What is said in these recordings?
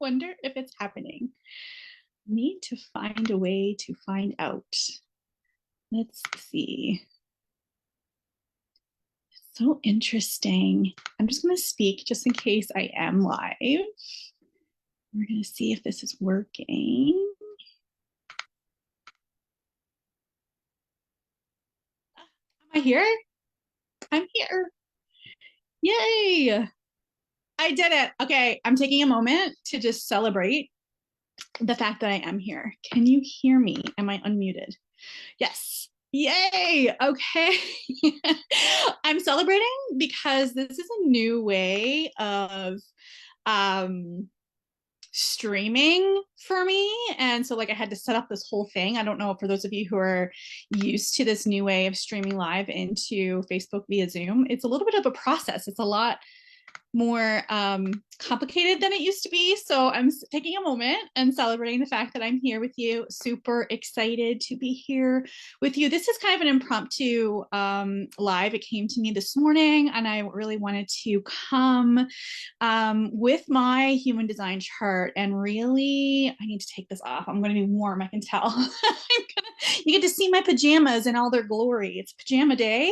Wonder if it's happening. Need to find a way to find out. Let's see. So interesting. I'm just going to speak just in case I am live. We're going to see if this is working. Am I here? I'm here. Yay. I did it. Okay. I'm taking a moment to just celebrate the fact that I am here. Can you hear me? Am I unmuted? Yes. Yay. Okay. I'm celebrating because this is a new way of streaming for me. And so like I had to set up this whole thing. I don't know, for those of you who are used to this new way of streaming live into Facebook via Zoom, it's a little bit of a process. It's a lot more complicated than it used to be. So I'm taking a moment and celebrating the fact that I'm here with you. Super excited to be here with you. This is kind of an impromptu live. It came to me this morning and I really wanted to come with my human design chart and really, I need to take this off. I'm going to be warm. I can tell. You get to see my pajamas in all their glory. It's pajama day.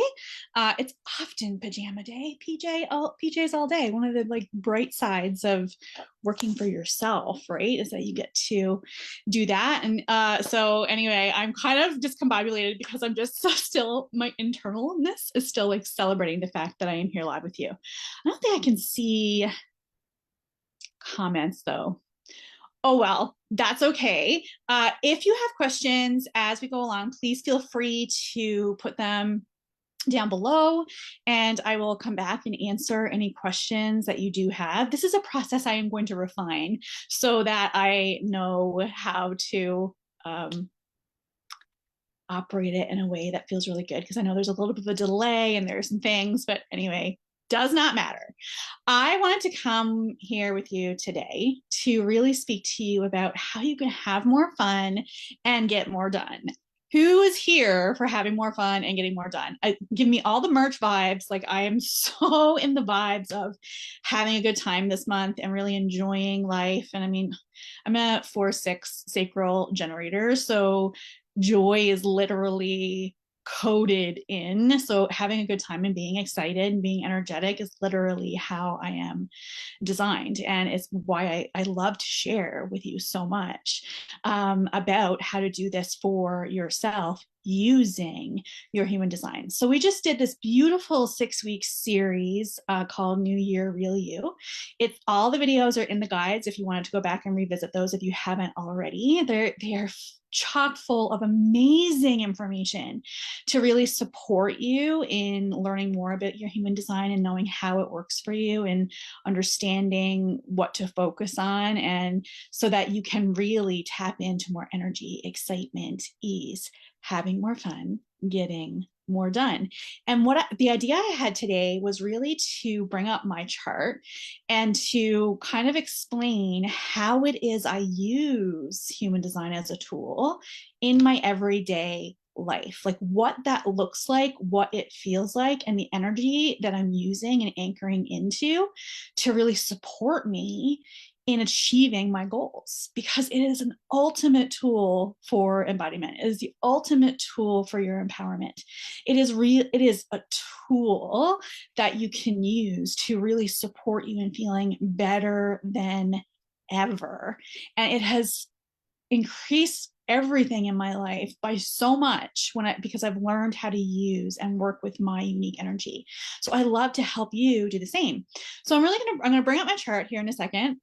It's often pajama day. PJs all day. One of the like bright sides of working for yourself, right, is that you get to do that. And so anyway, I'm kind of discombobulated because I'm just so still, my internalness is still like celebrating the fact that I am here live with you. I don't think I can see comments though. Oh, well, that's okay. If you have questions as we go along, please feel free to put them down below and I will come back and answer any questions that you do have. This is a process I am going to refine so that I know how to operate it in a way that feels really good, because I know there's a little bit of a delay and there's some things, but anyway, does not matter. I wanted to come here with you today to really speak to you about how you can have more fun and get more done. Who is here for having more fun and getting more done? Give me all the merch vibes. Like I am so in the vibes of having a good time this month and really enjoying life. And I mean, I'm a 4-6 sacral generator, so joy is literally coded in. So having a good time and being excited and being energetic is literally how I am designed. And it's why I love to share with you so much about how to do this for yourself using your human design. So we just did this beautiful 6-week series called New Year Real You. It's all the videos are in the guides if you wanted to go back and revisit those if you haven't already. They're chock full of amazing information to really support you in learning more about your human design and knowing how it works for you and understanding what to focus on, and so that you can really tap into more energy, excitement, ease, having more fun, getting more done. And the idea I had today was really to bring up my chart and to kind of explain how it is I use human design as a tool in my everyday life, like what that looks like, what it feels like, and the energy that I'm using and anchoring into to really support me in achieving my goals, because it is an ultimate tool for embodiment. It is the ultimate tool for your empowerment. It is a tool that you can use to really support you in feeling better than ever. And it has increased everything in my life by so much because I've learned how to use and work with my unique energy. So I love to help you do the same. So I'm going to bring up my chart here in a second.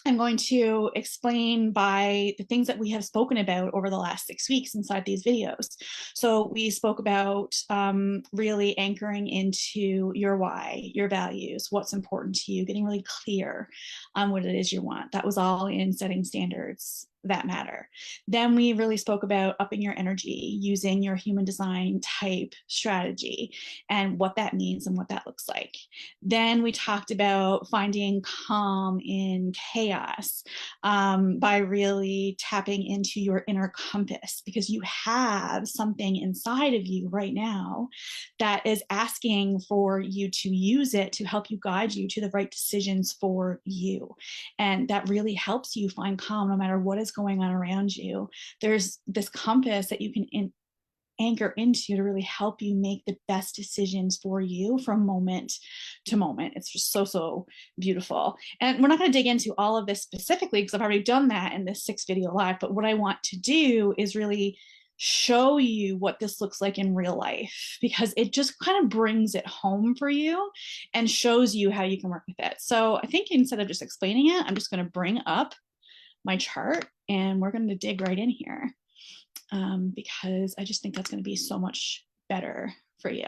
I'm going to explain by the things that we have spoken about over the last 6 weeks inside these videos. So we spoke about really anchoring into your why, your values, what's important to you, getting really clear on what it is you want. That was all in setting standards. that matter. Then we really spoke about upping your energy using your human design type strategy and what that means and what that looks like. Then we talked about finding calm in chaos by really tapping into your inner compass, because you have something inside of you right now that is asking for you to use it to help you guide you to the right decisions for you. And that really helps you find calm no matter what is going on around you. There's this compass that you can anchor into to really help you make the best decisions for you from moment to moment. It's just so beautiful. And we're not going to dig into all of this specifically because I've already done that in this 6-video live. But what I want to do is really show you what this looks like in real life, because it just kind of brings it home for you and shows you how you can work with it. So I think instead of just explaining it, I'm just going to bring up my chart and we're going to dig right in here, because I just think that's going to be so much better for you.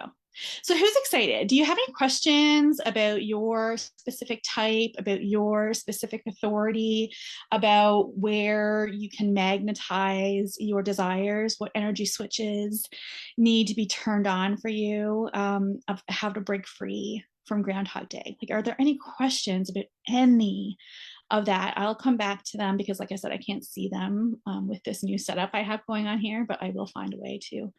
So who's excited? Do you have any questions about your specific type, about your specific authority, about where you can magnetize your desires, what energy switches need to be turned on for you, of how to break free from Groundhog Day? Like, are there any questions about any of that? I'll come back to them because, like I said, I can't see them with this new setup I have going on here, but I will find a way to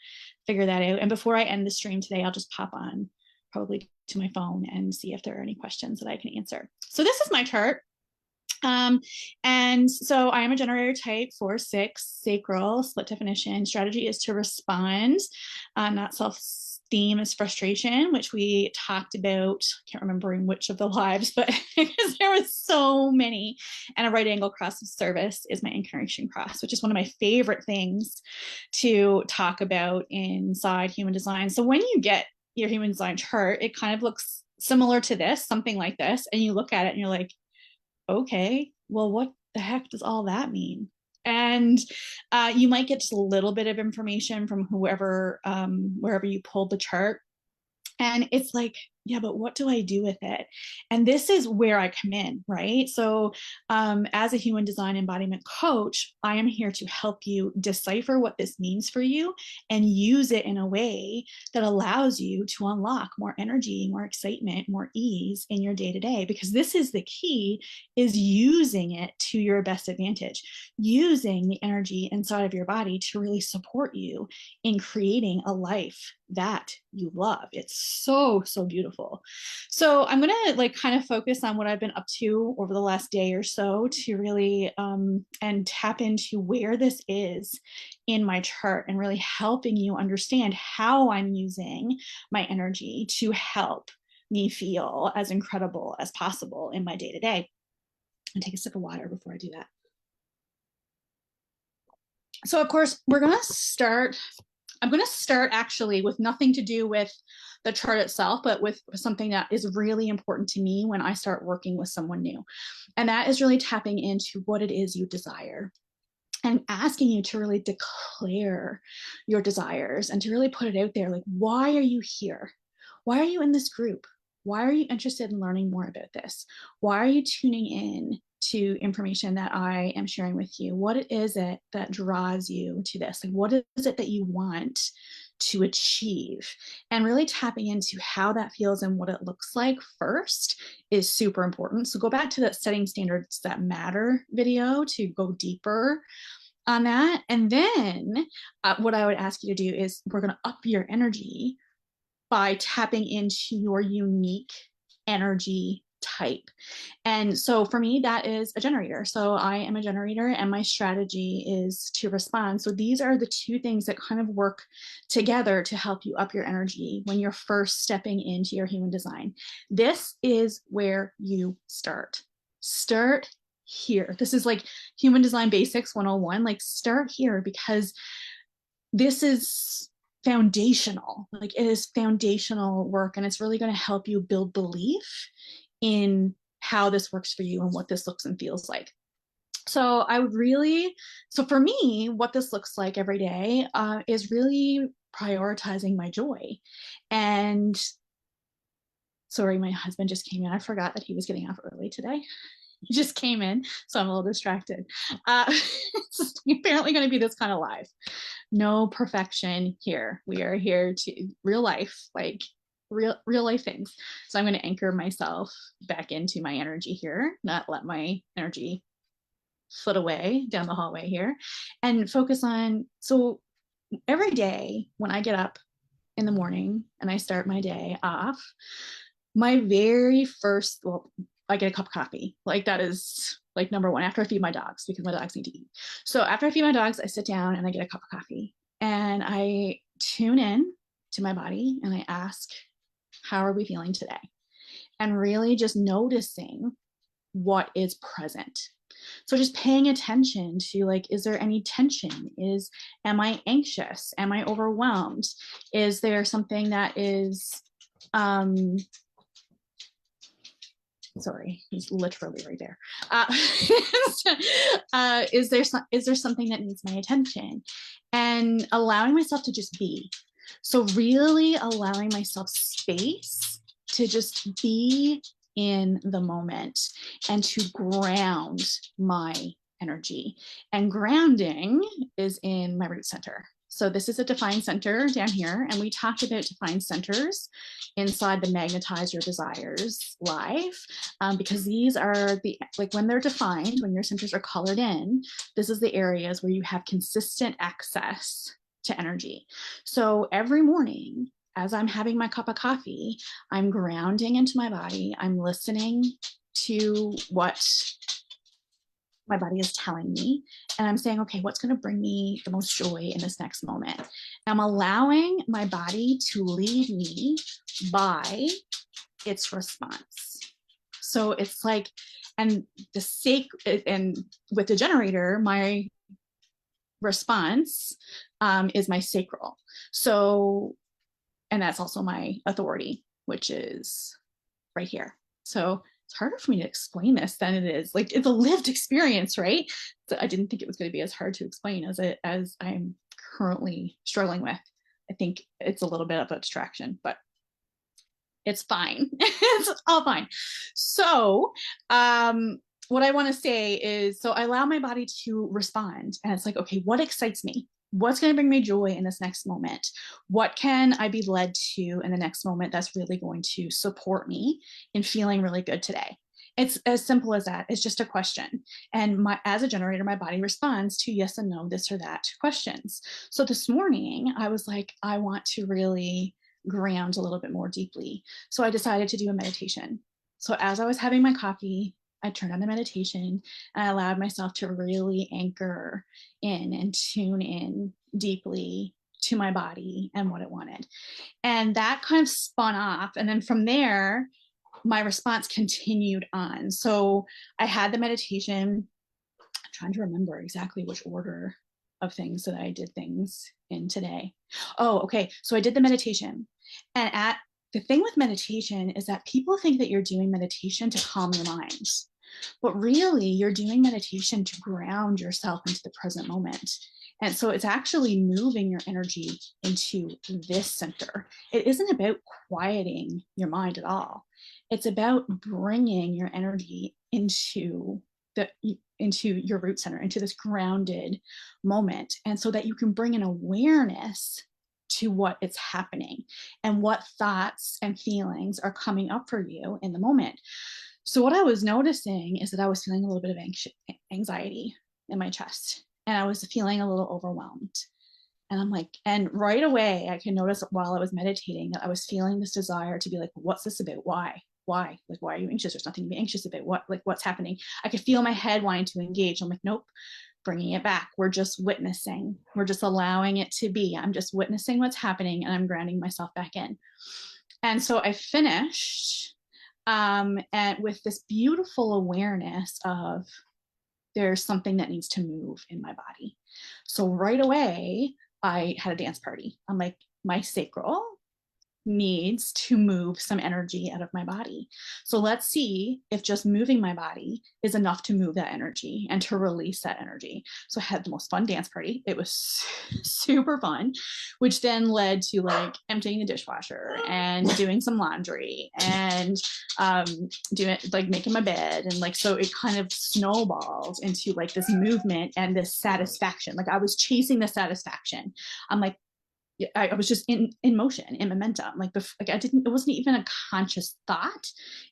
figure that out. And before I end the stream today, I'll just pop on probably to my phone and see if there are any questions that I can answer. So this is my chart. And so I am a generator type 4-6 sacral. Split definition strategy is to respond, not self-esteem is frustration, which we talked about. Can't remember in which of the lives, but because there was so many. And a right angle cross of service is my incarnation cross, which is one of my favorite things to talk about inside human design. So when you get your human design chart, it kind of looks similar to this, something like this, and you look at it and you're like, okay, well, what the heck does all that mean? And you might get just a little bit of information from whoever, wherever you pulled the chart. And it's like, yeah, but what do I do with it? And this is where I come in, right? So as a human design embodiment coach, I am here to help you decipher what this means for you and use it in a way that allows you to unlock more energy, more excitement, more ease in your day-to-day, because this is the key, is using it to your best advantage, using the energy inside of your body to really support you in creating a life that you love. It's so beautiful. So I'm going to like kind of focus on what I've been up to over the last day or so to really and tap into where this is in my chart and really helping you understand how I'm using my energy to help me feel as incredible as possible in my day-to-day. And take a sip of water before I do that. So of course, I'm going to start actually with nothing to do with the chart itself, but with something that is really important to me when I start working with someone new. And that is really tapping into what it is you desire and asking you to really declare your desires and to really put it out there. Like, why are you here? Why are you in this group? Why are you interested in learning more about this? Why are you tuning in to information that I am sharing with you? What is it that draws you to this? Like, what is it that you want to achieve? And really tapping into how that feels and what it looks like first is super important. So go back to that setting standards that matter video to go deeper on that. And then what I would ask you to do is we're going to up your energy by tapping into your unique energy type. And so for me, that is a generator. So I am a generator and my strategy is to respond. So these are the two things that kind of work together to help you up your energy when you're first stepping into your human design. This is where you start. Start here. This is like human design basics 101. Like, start here, because this is foundational. Like, it is foundational work, and it's really going to help you build belief in how this works for you and what this looks and feels like. So so for me, what this looks like every day is really prioritizing my joy. And sorry, my husband just came in. I forgot that he was getting off early today. You just came in, so I'm a little distracted. It's apparently going to be this kind of live. No perfection here. We are here to real life, like real life things. So I'm going to anchor myself back into my energy here, not let my energy foot away down the hallway here, and focus on. So every day when I get up in the morning and I start my day off, my very first, well, I get a cup of coffee. Like that is like number one after I feed my dogs because my dogs need to eat. So after I feed my dogs, I sit down and I get a cup of coffee and I tune in to my body and I ask, how are we feeling today? And really just noticing what is present. So just paying attention to like, is there any tension? Am I anxious? Am I overwhelmed? Is there something that is, sorry, he's literally right there. Is there something that needs my attention? And allowing myself to just be. So really allowing myself space to just be in the moment and to ground my energy. And grounding is in my root center. So this is a defined center down here, and we talked about defined centers inside the Magnetize Your Desires live, because these are the, like when they're defined, when your centers are colored in, this is the areas where you have consistent access to energy. So every morning, as I'm having my cup of coffee, I'm grounding into my body. I'm listening to what my body is telling me. And I'm saying, okay, what's going to bring me the most joy in this next moment? I'm allowing my body to lead me by its response. So it's like, and and with the generator, my response is my sacral. So, and that's also my authority, which is right here. So it's harder for me to explain this than it is. Like it's a lived experience, right? So I didn't think it was going to be as hard to explain as I'm currently struggling with. I think it's a little bit of a distraction, but it's fine. It's all fine. So what I want to say is, so I allow my body to respond, and it's like, okay, what excites me? What's going to bring me joy in this next moment? What can I be led to in the next moment that's really going to support me in feeling really good today? It's as simple as that. It's just a question. And as a generator, my body responds to yes and no, this or that questions. So this morning, I was like, I want to really ground a little bit more deeply. So I decided to do a meditation. So as I was having my coffee, I turned on the meditation and I allowed myself to really anchor in and tune in deeply to my body and what it wanted. And that kind of spun off. And then from there, my response continued on. So I had the meditation. I'm trying to remember exactly which order of things that I did things in today. Oh, okay. So I did the meditation. And the thing with meditation is that people think that you're doing meditation to calm your mind. But really, you're doing meditation to ground yourself into the present moment. And so it's actually moving your energy into this center. It isn't about quieting your mind at all. It's about bringing your energy into your root center, into this grounded moment. And so that you can bring an awareness to what is happening and what thoughts and feelings are coming up for you in the moment. So what I was noticing is that I was feeling a little bit of anxiety in my chest, and I was feeling a little overwhelmed. And I'm like, and right away I can notice while I was meditating that I was feeling this desire to be like, what's this about? Why? Like, why are you anxious? There's nothing to be anxious about. What's happening? I could feel my head wanting to engage. I'm like, nope, bringing it back. We're just witnessing. We're just allowing it to be. I'm just witnessing what's happening and I'm grounding myself back in. And so I finished and with this beautiful awareness of there's something that needs to move in my body. So right away, I had a dance party. I'm like, my sacral needs to move some energy out of my body. So let's see if just moving my body is enough to move that energy and to release that energy. So I had the most fun dance party. It was super fun, which then led to like emptying the dishwasher and doing some laundry and doing like making my bed. And like, so it kind of snowballed into like this movement and this satisfaction. Like I was chasing the satisfaction. I'm like, I was just in motion, in momentum. Like I didn't, it wasn't even a conscious thought.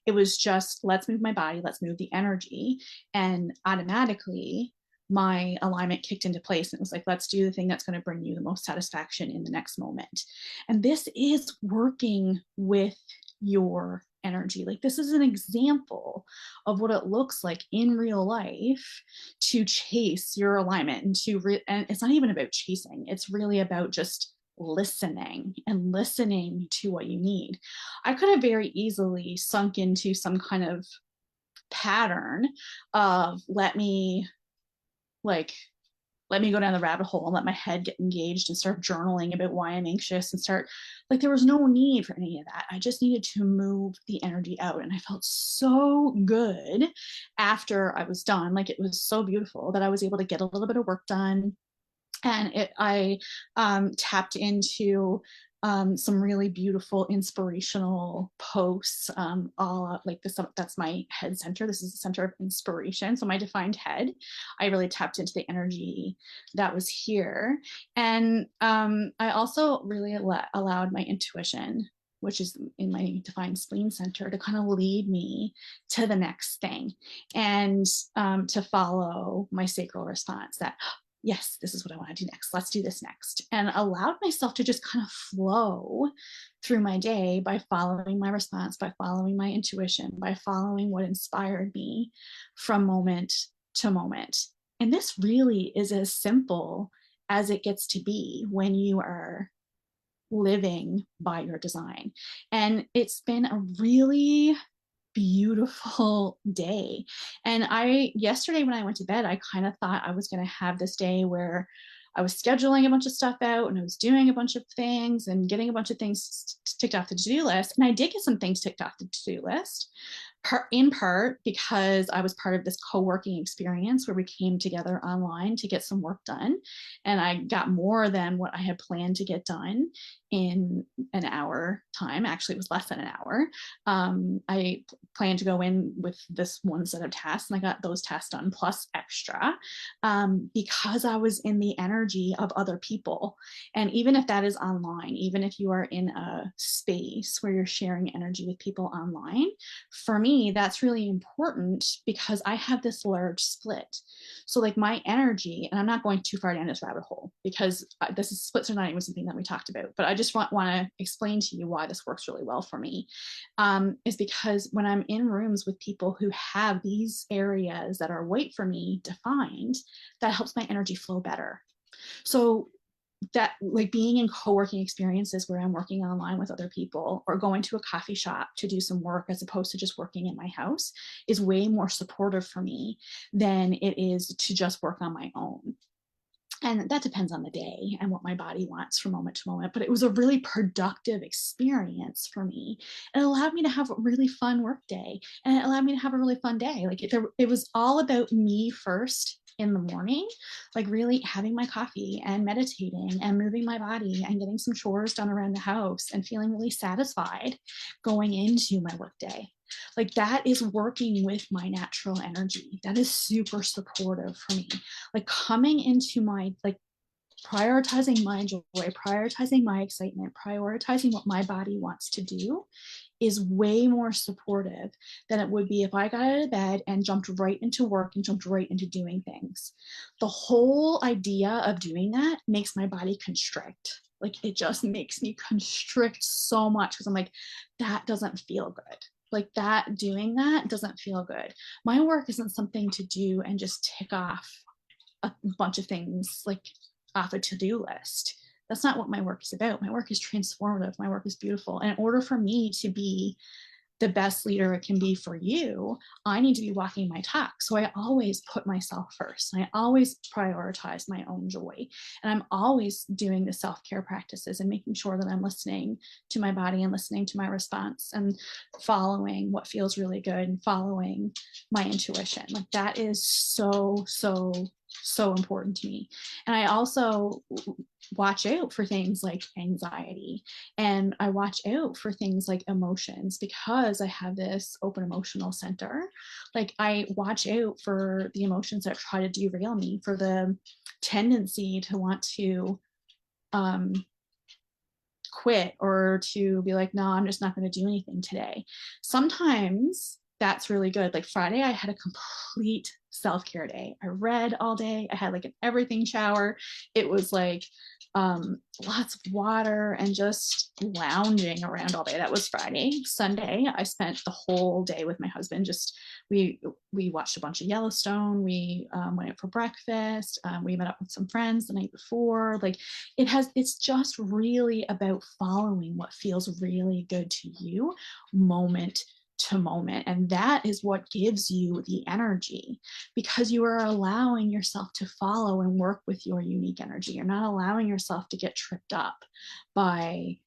It was just, let's move my body, let's move the energy. And automatically my alignment kicked into place. And it was like, let's do the thing that's going to bring you the most satisfaction in the next moment. And this is working with your energy. Like this is an example of what it looks like in real life to chase your alignment and and it's not even about chasing. It's really about just listening and listening to what you need. I could have very easily sunk into some kind of pattern of like let me go down the rabbit hole and let my head get engaged and start journaling about why I'm anxious and start like there was no need for any of that. I just needed to move the energy out. And I felt so good after I was done. Like it was so beautiful that I was able to get a little bit of work done. And I tapped into some really beautiful inspirational posts all like this. That's my head center. This is the center of inspiration. So my defined head, I really tapped into the energy that was here. And I also really allowed my intuition, which is in my defined spleen center, to kind of lead me to the next thing and to follow my sacral response that, yes, this is what I want to do next. Let's do this next. And allowed myself to just kind of flow through my day by following my response, by following my intuition, by following what inspired me from moment to moment. And this really is as simple as it gets to be when you are living by your design. And it's been a really beautiful day. And yesterday when I went to bed, I kind of thought I was going to have this day where I was scheduling a bunch of stuff out and I was doing a bunch of things and getting a bunch of things ticked off the to-do list. And I did get some things ticked off the to-do list, in part because I was part of this co-working experience where we came together online to get some work done. And I got more than what I had planned to get done in an hour time. Actually, it was less than an hour. I planned to go in with this one set of tasks and I got those tasks done plus extra because I was in the energy of other people. And even if that is online, even if you are in a space where you're sharing energy with people online, for me, that's really important because I have this large split. So like my energy, and I'm not going too far down this rabbit hole because this is splits are not even something that we talked about, but I just want to explain to you why this works really well for me, is because when I'm in rooms with people who have these areas that are white for me defined, that helps my energy flow better. So that like being in co-working experiences where I'm working online with other people or going to a coffee shop to do some work as opposed to just working in my house is way more supportive for me than it is to just work on my own. And that depends on the day and what my body wants from moment to moment. But it was a really productive experience for me. It allowed me to have a really fun work day and it allowed me to have a really fun day. Like it was all about me first in the morning, like really having my coffee and meditating and moving my body and getting some chores done around the house and feeling really satisfied going into my work day. Like that is working with my natural energy. That is super supportive for me. Like coming into my, like prioritizing my joy, prioritizing my excitement, prioritizing what my body wants to do is way more supportive than it would be if I got out of bed and jumped right into work and jumped right into doing things. The whole idea of doing that makes my body constrict. Like it just makes me constrict so much because I'm like, that doesn't feel good. Like that, doing that doesn't feel good. My work isn't something to do and just tick off a bunch of things like off a to-do list. That's not what my work is about. My work is transformative. My work is beautiful. And in order for me to be the best leader it can be for you, I need to be walking my talk. So I always put myself first. I always prioritize my own joy. And I'm always doing the self-care practices and making sure that I'm listening to my body and listening to my response and following what feels really good and following my intuition. Like that is so, so, so important to me. And I also watch out for things like anxiety, and I watch out for things like emotions because I have this open emotional center. Like I watch out for the emotions that try to derail me, for the tendency to want to um, quit or to be like, no, I'm just not going to do anything today. Sometimes that's really good. Like Friday, I had a complete self-care day. I read all day. I had like an everything shower. It was like lots of water and just lounging around all day. That was Friday. Sunday, I spent the whole day with my husband. Just we watched a bunch of Yellowstone. We went out for breakfast. We met up with some friends the night before. Like it's just really about following what feels really good to you moment to moment. And that is what gives you the energy, because you are allowing yourself to follow and work with your unique energy. You're not allowing yourself to get tripped up by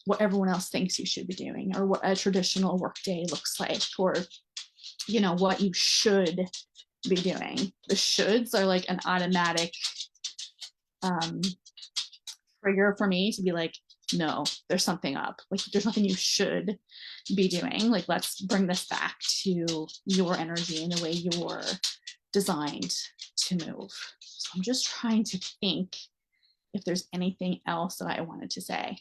what everyone else thinks you should be doing, or what a traditional work day looks like, or what you should be doing. The shoulds are like an automatic trigger for me to be like, no, there's something up. Like there's nothing you should be doing. Like let's bring this back to your energy and the way you're designed to move. So I'm just trying to think if there's anything else that I wanted to say.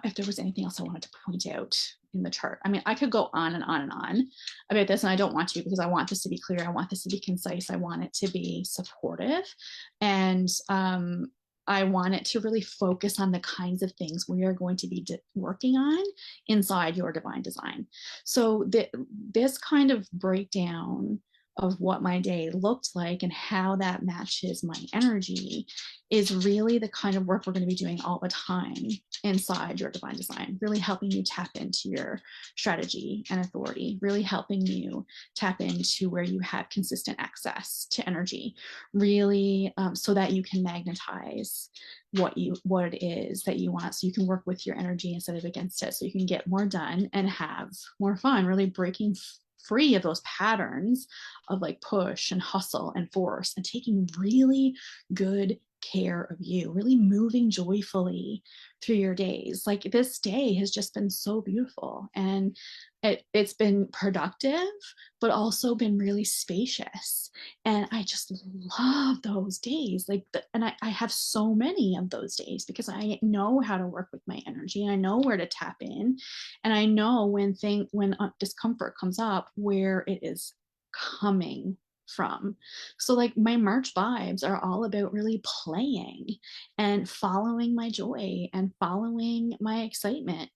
If there was anything else I wanted to point out in the chart. I mean, I could go on and on and on about this, and I don't want to, because I want this to be clear. I want this to be concise. I want it to be supportive. And I want it to really focus on the kinds of things we are going to be working on inside your divine design. So this kind of breakdown of what my day looked like and how that matches my energy is really the kind of work we're going to be doing all the time inside your divine design, really helping you tap into your strategy and authority, really helping you tap into where you have consistent access to energy, really so that you can magnetize what it is that you want, so you can work with your energy instead of against it, so you can get more done and have more fun, really breaking free of those patterns of like push and hustle and force, and taking really good care of you, really moving joyfully through your days. Like this day has just been so beautiful, and it's been productive, but also been really spacious. And I just love those days. And I have so many of those days because I know how to work with my energy, and I know where to tap in, and I know when discomfort comes up, where it is coming from. So like my March vibes are all about really playing and following my joy and following my excitement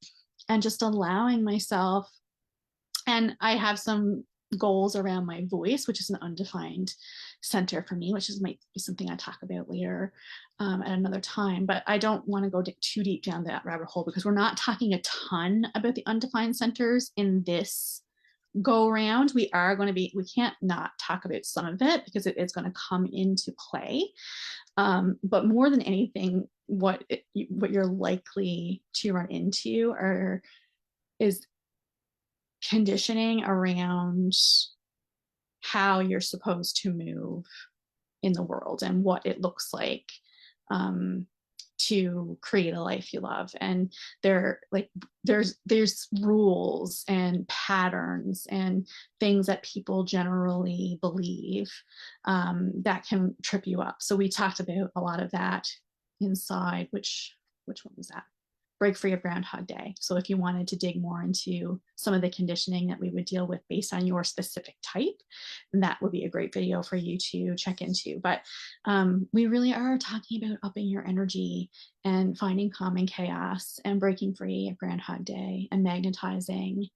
and just allowing myself. And I have some goals around my voice, which is an undefined center for me, which might be something I talk about later at another time. But I don't want to go too deep down that rabbit hole, because we're not talking a ton about the undefined centers in this go around. We can't not talk about some of it, because it's going to come into play. But more than anything, what you're likely to run into is conditioning around how you're supposed to move in the world and what it looks like to create a life you love. And there's rules and patterns and things that people generally believe that can trip you up. So we talked about a lot of that inside. Which one was that? Break Free of Groundhog Day. So if you wanted to dig more into some of the conditioning that we would deal with based on your specific type, then that would be a great video for you to check into. But we really are talking about upping your energy and finding calm in chaos and breaking free of Groundhog Day and magnetizing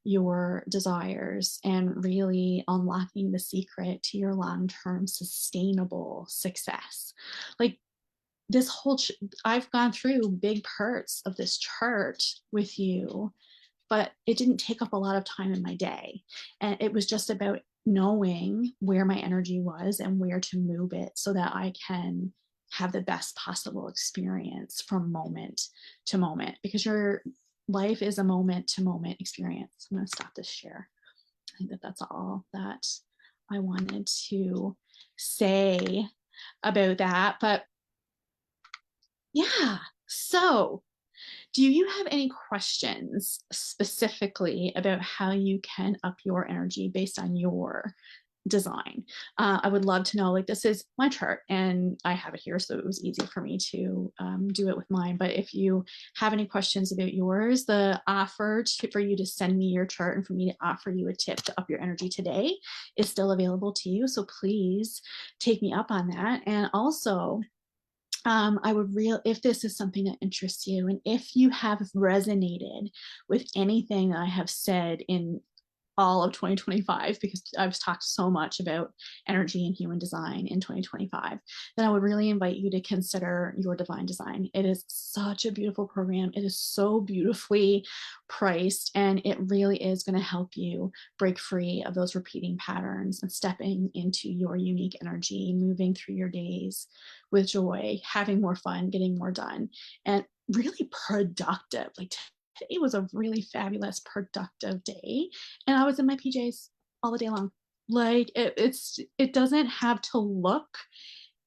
your desires and really unlocking the secret to your long-term sustainable success. Like this whole, I've gone through big parts of this chart with you, but it didn't take up a lot of time in my day. And it was just about knowing where my energy was and where to move it so that I can have the best possible experience from moment to moment, because your life is a moment to moment experience. I'm going to stop this share. I think that that's all that I wanted to say about that. But yeah, so do you have any questions specifically about how you can up your energy based on your design? I would love to know, like, this is my chart and I have it here, so it was easy for me to do it with mine. But if you have any questions about yours, the offer for you to send me your chart and for me to offer you a tip to up your energy today is still available to you. So please take me up on that. And also, I would if this is something that interests you, and if you have resonated with anything that I have said in all of 2025, because I've talked so much about energy and human design in 2025, then I would really invite you to consider Your Divine Design. It is such a beautiful program. It is so beautifully priced, and it really is going to help you break free of those repeating patterns and stepping into your unique energy, moving through your days with joy, having more fun, getting more done, and really productive. Like, today was a really fabulous, productive day, and I was in my PJs all the day long. Like, it doesn't have to look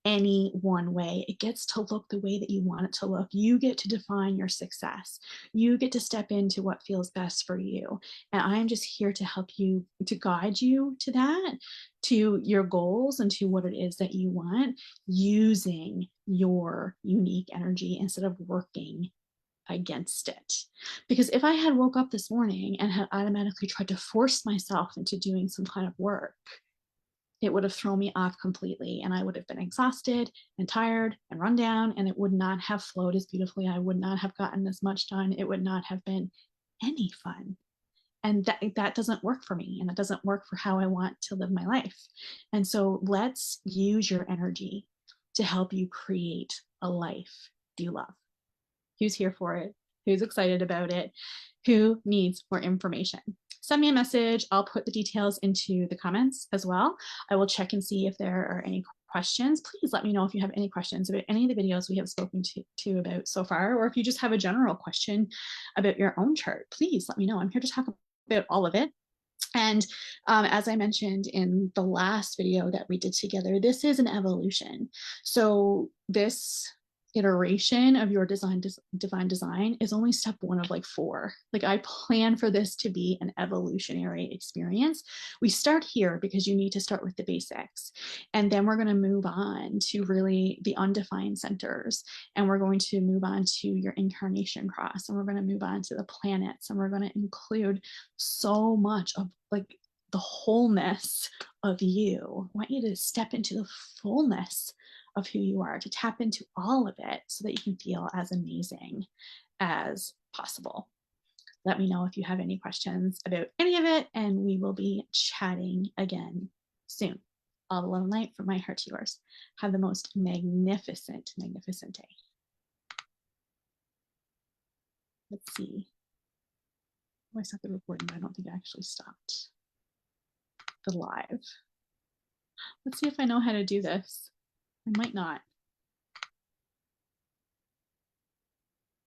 any one way. It gets to look the way that you want it to look. You get to define your success. You get to step into what feels best for you. And I'm just here to help you, to guide you to that, to your goals, and to what it is that you want, using your unique energy instead of working against it. Because if I had woke up this morning and had automatically tried to force myself into doing some kind of work, it would have thrown me off completely, and I would have been exhausted and tired and run down, and it would not have flowed as beautifully. I would not have gotten as much done. It would not have been any fun. And that doesn't work for me, and it doesn't work for how I want to live my life. And so let's use your energy to help you create a life you love. Who's here for it? Who's excited about it? Who needs more information? Send me a message. I'll put the details into the comments as well. I will check and see if there are any questions. Please let me know if you have any questions about any of the videos we have spoken to about so far, or if you just have a general question about your own chart. Please let me know. I'm here to talk about all of it. And as I mentioned in the last video that we did together, this is an evolution. So this iteration of Your Divine Design is only step one of like 4. Like, I plan for this to be an evolutionary experience. We start here because you need to start with the basics. And then we're going to move on to really the undefined centers. And we're going to move on to your incarnation cross. And we're going to move on to the planets. And we're going to include so much of like the wholeness of you. I want you to step into the fullness of who you are, to tap into all of it so that you can feel as amazing as possible. Let me know if you have any questions about any of it, and we will be chatting again soon. All the love and light from my heart to yours. Have the most magnificent, magnificent day. Let's see. I stopped the recording, but I don't think I actually stopped the live. Let's see if I know how to do this. I might not.